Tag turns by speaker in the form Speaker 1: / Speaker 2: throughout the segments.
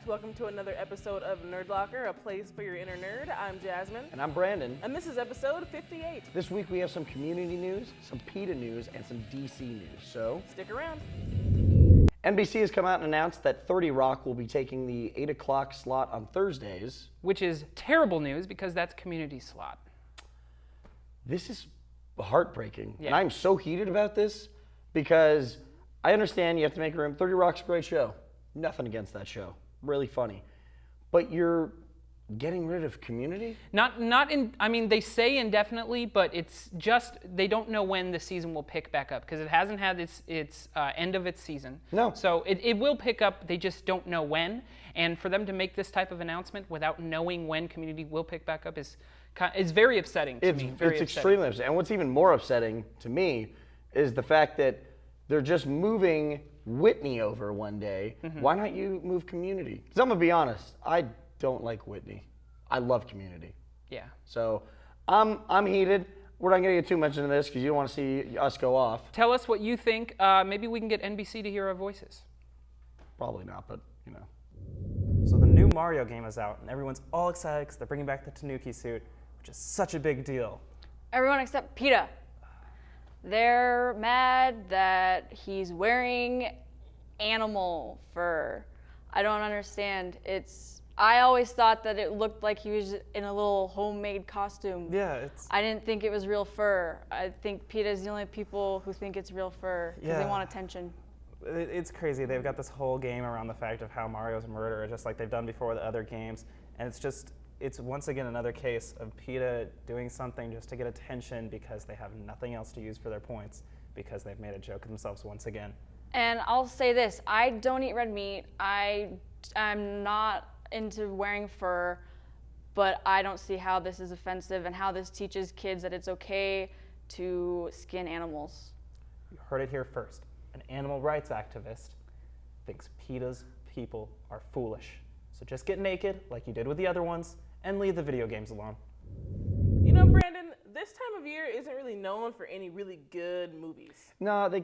Speaker 1: Welcome to another episode of Nerdlocker, a place for your inner nerd. I'm Jasmine.
Speaker 2: And I'm Brandon.
Speaker 1: And this is episode 58.
Speaker 2: This week we have some community news, some PETA news, and some DC news, so
Speaker 1: stick around.
Speaker 2: NBC has come out and announced that 30 Rock will be taking the 8 o'clock slot on Thursdays.
Speaker 3: Which is terrible news because that's community slot.
Speaker 2: This is heartbreaking.
Speaker 3: Yeah.
Speaker 2: And I'm so heated about this because I understand you have to make room. 30 Rock's a great show. Nothing against that show. Really funny. But you're getting rid of community?
Speaker 3: They say indefinitely, but it's just, they don't know when the season will pick back up because it hasn't had its end of its season.
Speaker 2: No.
Speaker 3: So it will pick up, they just don't know when. And for them to make this type of announcement without knowing when community will pick back up is very upsetting to me.
Speaker 2: It's extremely upsetting. And what's even more upsetting to me is the fact that they're just moving Whitney over one day. Mm-hmm. Why not you move community? Because I'm going to be honest, I don't like Whitney. I love community.
Speaker 3: Yeah.
Speaker 2: So I'm heated. We're not going to get too much into this because you don't want to see us go off.
Speaker 3: Tell us what you think. Maybe we can get NBC to hear our voices.
Speaker 2: Probably not, but you know.
Speaker 4: So the new Mario game is out, and everyone's all excited because they're bringing back the Tanuki suit, which is such a big deal. Everyone
Speaker 5: except PETA. They're mad that he's wearing animal fur. I don't understand. I always thought that it looked like he was in a little homemade costume.
Speaker 4: Yeah,
Speaker 5: I didn't think it was real fur. I think PETA is the only people who think it's real fur because they want attention.
Speaker 4: It's crazy. They've got this whole game around the fact of how Mario's a murderer, just like they've done before with other games. And it's once again another case of PETA doing something just to get attention because they have nothing else to use for their points because they've made a joke of themselves once again.
Speaker 5: And I'll say this, I don't eat red meat. I'm not into wearing fur, but I don't see how this is offensive and how this teaches kids that it's okay to skin animals.
Speaker 4: You heard it here first. An animal rights activist thinks PETA's people are foolish. So just get naked like you did with the other ones and leave the video games alone.
Speaker 1: You know, Brandon, this time of year isn't really known for any really good movies.
Speaker 2: No, this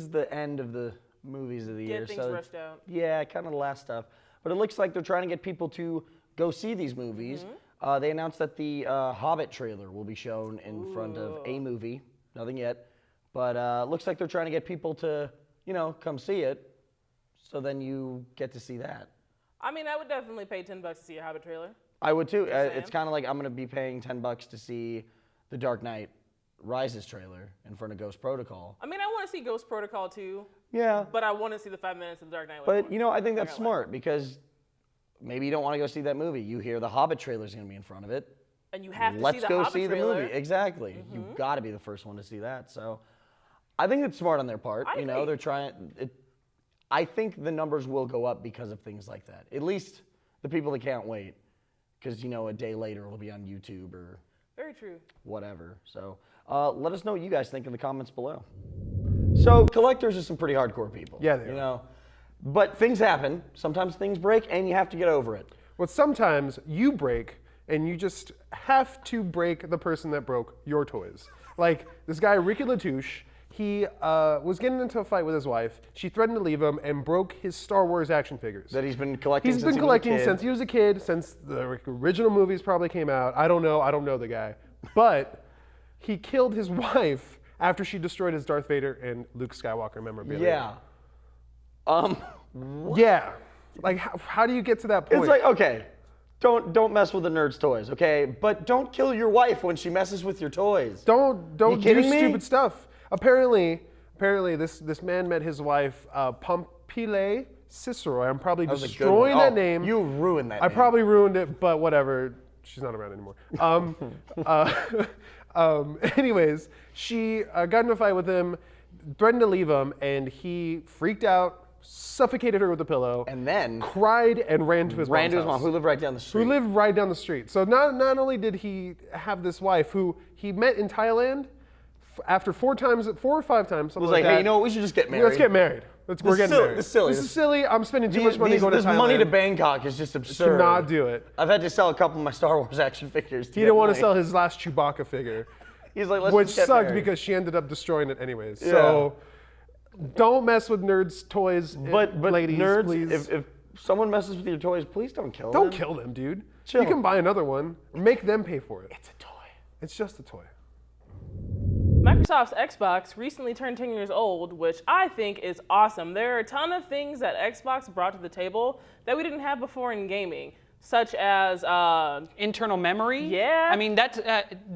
Speaker 2: is the end of the movies of the year.
Speaker 1: Get things rushed out.
Speaker 2: Yeah, kind of the last stuff. But it looks like they're trying to get people to go see these movies. Mm-hmm. They announced that the Hobbit trailer will be shown in front of a movie. Nothing yet. But looks like they're trying to get people to, come see it. So then you get to see that.
Speaker 1: I mean, I would definitely pay $10 to see a Hobbit trailer.
Speaker 2: I would too. It's kind of like I'm going to be paying $10 to see the Dark Knight Rises trailer in front of Ghost Protocol.
Speaker 1: I mean, I want to see Ghost Protocol too.
Speaker 2: Yeah.
Speaker 1: But I want to see the 5 minutes of the Dark Knight.
Speaker 2: But, I think that's smart because maybe you don't want to go see that movie. You hear the Hobbit trailer's going to be in front of it.
Speaker 1: And you have to
Speaker 2: Let's
Speaker 1: see the
Speaker 2: go
Speaker 1: Hobbit
Speaker 2: see
Speaker 1: trailer.
Speaker 2: the movie. Exactly. Mm-hmm. You've got to be the first one to see that. So I think it's smart on their part.
Speaker 1: I agree.
Speaker 2: They're trying. I think the numbers will go up because of things like that. At least the people that can't wait. Because, a day later it'll be on YouTube or
Speaker 1: very true.
Speaker 2: Whatever. So let us know what you guys think in the comments below. So collectors are some pretty hardcore people.
Speaker 6: Yeah, they are.
Speaker 2: But things happen. Sometimes things break and you have to get over it.
Speaker 6: Well, sometimes you break and you just have to break the person that broke your toys. Like this guy, Ricky Latouche, he was getting into a fight with his wife. She threatened to leave him and broke his Star Wars action figures.
Speaker 2: That he's been collecting
Speaker 6: since he was a kid, since the original movies probably came out. I don't know the guy. But he killed his wife after she destroyed his Darth Vader and Luke Skywalker memorabilia.
Speaker 2: Yeah.
Speaker 6: Yeah. Like, how do you get to that point?
Speaker 2: It's like, okay, don't mess with the nerd's toys, okay? But don't kill your wife when she messes with your toys.
Speaker 6: Don't do stupid stuff. Apparently, this man met his wife, Pompile Cicero. I'm probably destroying that name.
Speaker 2: You ruined that name.
Speaker 6: I probably ruined it, but whatever. She's not around anymore. Anyways, she got in a fight with him, threatened to leave him, and he freaked out, suffocated her with a pillow,
Speaker 2: and then
Speaker 6: cried and ran to his mom,
Speaker 2: who lived right down the street.
Speaker 6: So not only did he have this wife who he met in Thailand, after 4 or 5 times, something like that.
Speaker 2: Hey, we should just get married.
Speaker 6: Let's get married. We're getting married.
Speaker 2: This is silly.
Speaker 6: I'm spending too much money going to Thailand.
Speaker 2: This money to Bangkok is just absurd.
Speaker 6: Cannot do it.
Speaker 2: I've had to sell a couple of my Star Wars action figures.
Speaker 6: He didn't want to sell his last Chewbacca figure.
Speaker 2: He's like,
Speaker 6: which sucked because she ended up destroying it anyways. Yeah. So don't mess with nerds' toys,
Speaker 2: but
Speaker 6: ladies,
Speaker 2: nerds,
Speaker 6: please.
Speaker 2: If someone messes with your toys, please don't kill them.
Speaker 6: Don't kill them, dude.
Speaker 2: Chill.
Speaker 6: You can buy another one. Or make them pay for it.
Speaker 2: It's a toy.
Speaker 6: It's just a toy.
Speaker 1: Microsoft's Xbox recently turned 10 years old, which I think is awesome. There are a ton of things that Xbox brought to the table that we didn't have before in gaming, such as
Speaker 3: Internal memory.
Speaker 1: Yeah.
Speaker 3: I mean,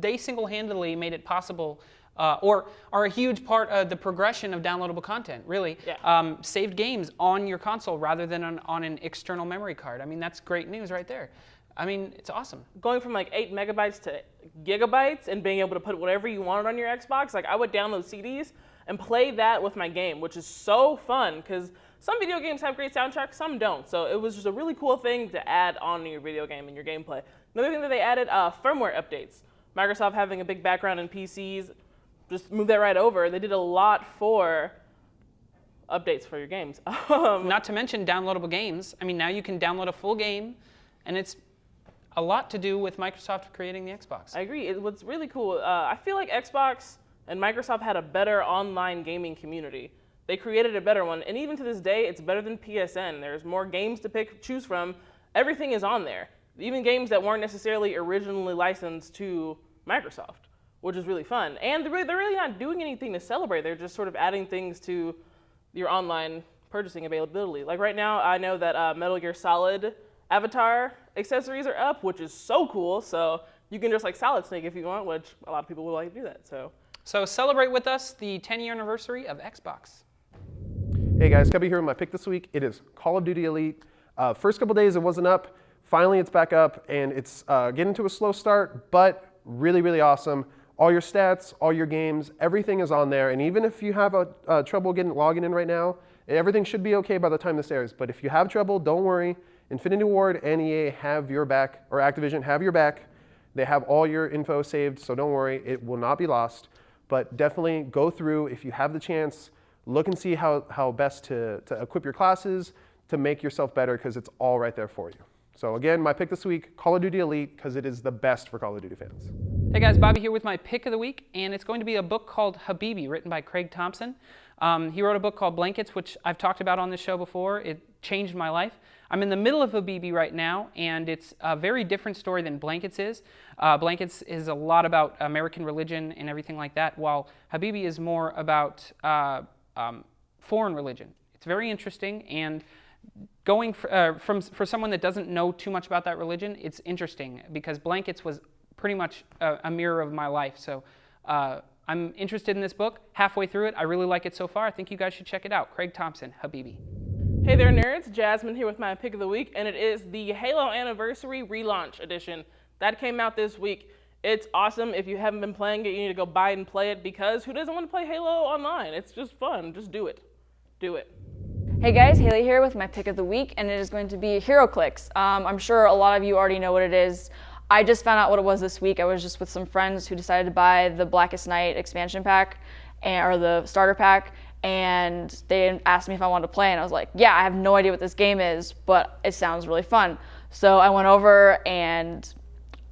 Speaker 3: they single-handedly made it possible, or are a huge part of the progression of downloadable content, really.
Speaker 1: Yeah.
Speaker 3: Saved games on your console rather than on an external memory card. I mean, that's great news right there. I mean, it's awesome.
Speaker 1: going from like 8 megabytes to gigabytes and being able to put whatever you wanted on your Xbox. Like I would download CDs and play that with my game, which is so fun because some video games have great soundtracks, some don't. So it was just a really cool thing to add on to your video game and your gameplay. Another thing that they added, firmware updates. Microsoft having a big background in PCs, just move that right over. They did a lot for updates for your games.
Speaker 3: Not to mention downloadable games. I mean, now you can download a full game, and it's a lot to do with Microsoft creating the Xbox.
Speaker 1: I agree. What's really cool, I feel like Xbox and Microsoft had a better online gaming community. They created a better one, and even to this day, it's better than PSN. There's more games to choose from. Everything is on there. Even games that weren't necessarily originally licensed to Microsoft, which is really fun. And they're really not doing anything to celebrate. They're just sort of adding things to your online purchasing availability. Like right now, I know that Metal Gear Solid Avatar accessories are up, which is so cool. So you can just like Solid Snake if you want, which a lot of people would like to do that.
Speaker 3: So celebrate with us the 10-year anniversary of Xbox.
Speaker 6: Hey guys, Cubby here with my pick this week. It is Call of Duty Elite. First couple days it wasn't up. Finally it's back up, and it's getting to a slow start, but really, really awesome. All your stats, all your games, everything is on there. And even if you have trouble logging in right now, everything should be okay by the time this airs. But if you have trouble, don't worry. Infinity Ward and EA have your back, or Activision have your back. They have all your info saved, so don't worry, it will not be lost. But definitely go through, if you have the chance, look and see how best to equip your classes to make yourself better, because it's all right there for you. So again, my pick this week, Call of Duty Elite, because it is the best for Call of Duty fans.
Speaker 3: Hey guys, Bobby here with my pick of the week, and it's going to be a book called Habibi, written by Craig Thompson. He wrote a book called Blankets, which I've talked about on this show before. It changed my life. I'm in the middle of Habibi right now, and it's a very different story than Blankets is. Blankets is a lot about American religion and everything like that, while Habibi is more about foreign religion. It's very interesting, and going for someone that doesn't know too much about that religion, it's interesting because Blankets was pretty much a mirror of my life. So I'm interested in this book. Halfway through it, I really like it so far. I think you guys should check it out. Craig Thompson, Habibi.
Speaker 1: Hey there, nerds. Jasmine here with my pick of the week, and it is the Halo Anniversary Relaunch Edition. That came out this week. It's awesome. If you haven't been playing it, you need to go buy it and play it, because who doesn't want to play Halo online? It's just fun. Just do it. Do it.
Speaker 5: Hey guys, Haley here with my pick of the week, and it is going to be HeroClix. I'm sure a lot of you already know what it is. I just found out what it was this week. I was just with some friends who decided to buy the Blackest Night expansion pack, or the starter pack, and they asked me if I wanted to play, and I was like, yeah, I have no idea what this game is, but it sounds really fun. So I went over, and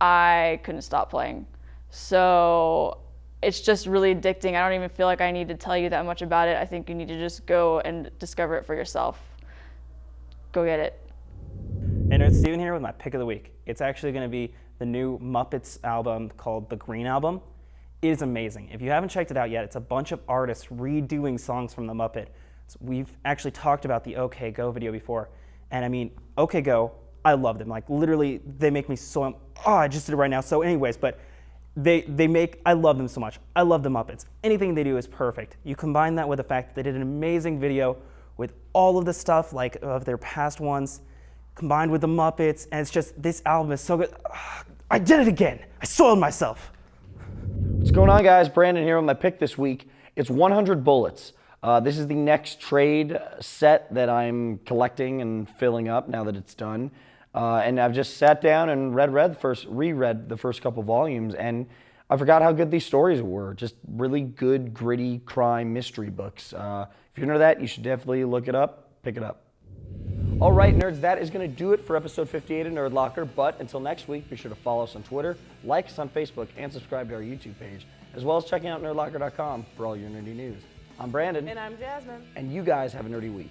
Speaker 5: I couldn't stop playing. So it's just really addicting. I don't even feel like I need to tell you that much about it. I think you need to just go and discover it for yourself. Go get it.
Speaker 4: Hey nerds, Steven here with my pick of the week. It's actually going to be the new Muppets album called The Green Album. It is amazing. If you haven't checked it out yet, it's a bunch of artists redoing songs from The Muppet. So we've actually talked about the OK Go video before. And I mean, OK Go, I love them. Like literally, they make me so, I just did it right now. So anyways, but I love them so much. I love the Muppets. Anything they do is perfect. You combine that with the fact that they did an amazing video with all of the stuff like of their past ones, combined with the Muppets, and it's just, this album is so good. I did it again. I soiled myself.
Speaker 2: What's going on, guys? Brandon here with my pick this week. It's 100 Bullets. This is the next trade set that I'm collecting and filling up now that it's done. And I've just sat down and reread the first couple volumes, and I forgot how good these stories were. Just really good, gritty crime mystery books. If you're into that, you should definitely look it up, pick it up. All right, nerds, that is going to do it for episode 58 of Nerdlocker. But until next week, be sure to follow us on Twitter, like us on Facebook, and subscribe to our YouTube page, as well as checking out nerdlocker.com for all your nerdy news. I'm Brandon.
Speaker 1: And I'm Jasmine.
Speaker 2: And you guys have a nerdy week.